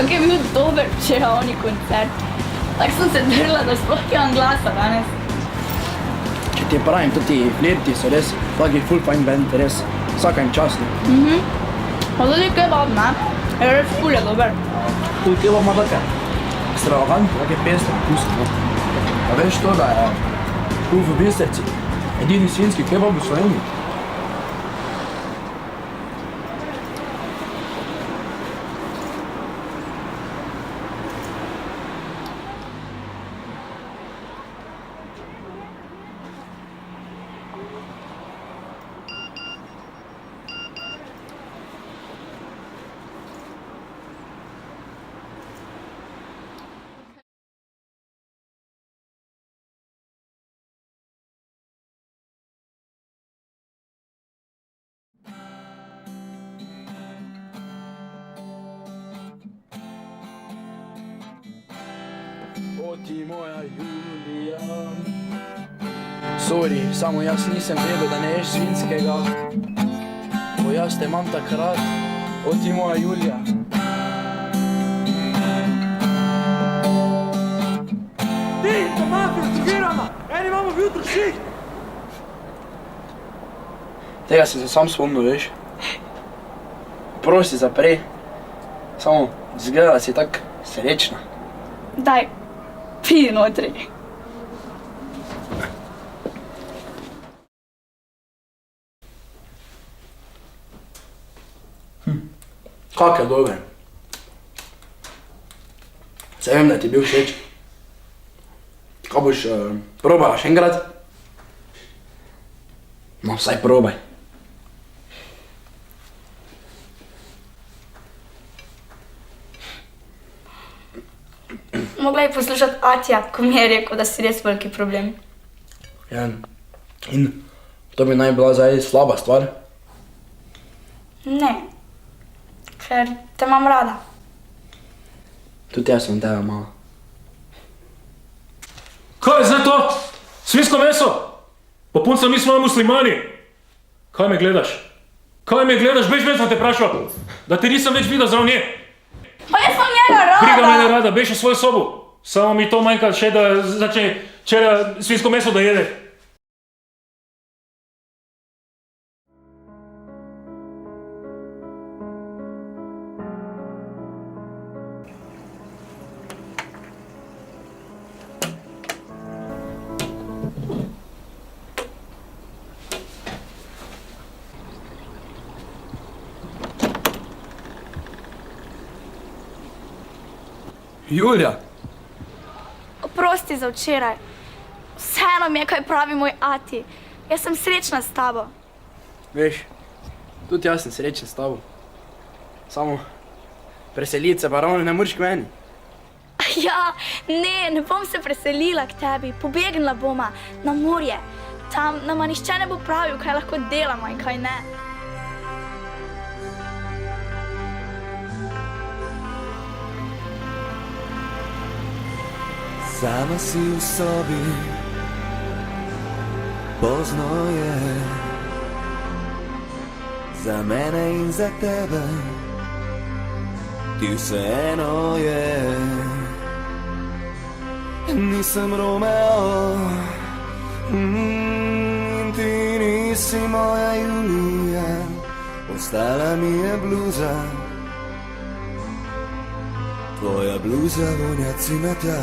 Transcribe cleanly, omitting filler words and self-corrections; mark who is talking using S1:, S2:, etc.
S1: Kak je bil dober včerajšnji koncert. Tako sem se drla, da sploh imam glasa danes.
S2: Če ti pravim, tudi flirti so res, taki full fine band, res, vsaka jim čast.
S1: Pa tudi kebab, ne? Je res ful je dober.
S2: Tudi kebab ima take ekstravagantne, take pestre okusi. A veš to, da je tu v Bistrici edini svinjski kebab v Sloveniji? O ti moja Julija. Sorry, samo jaz nisem vedel, da ne ješ svinjskega. Ko jaz te imam takrat, o ti moja Julija.
S3: Ti, ta mafija aktivirana! Eni imamo jutro šiht!
S2: Tega sem se sam spomnil, veš. Prosti zaprej. Samo zgleda, da si tak srečna.
S1: Daj, pridi notri.
S2: Kak je dober. Se vem, da ti je bil všeč. Kaj boš probala še enkrat? No, vsaj probaj.
S1: Mogla je poslušati Atija, ko mi je rekel, da si res veliki problem.
S2: Ja, in to bi naj bila zdaj slaba stvar.
S1: Ne, ker te imam rada.
S2: Tudi jaz sem tebe mala.
S4: Kaj je zdaj to? Svinjsko meso? Pa punca, mi smo muslimani. Kaj me gledaš? Kaj me gledaš? Bež ven, sem te vprašal. Da te nisem več videl zrav nje.
S1: Pa jaz sem njega rada!
S4: Briga me ne rada, bež v svojo sobo. Samo mi to manjka še, da začne včeraj svinjsko meso da jede.
S2: Julija!
S1: Oprosti za včeraj. Vseeno mi je, kaj pravi moj ati. Jaz sem srečna s tabo.
S2: Veš, tudi jaz sem srečen s tabo. Samo preseliti se pa ravno ne moreš k meni.
S1: Ja, ne bom se preselila k tebi. Pobegnila boma na morje. Tam nama nišče ne bo pravil, kaj lahko delamo in kaj ne.
S5: Sama si v sobi, pozno je, za mene in za tebe, ti vseeno je. Nisem Romeo, in ti nisi moja Julija, ostala mi je bluza, tvoja bluza vonja cimetja.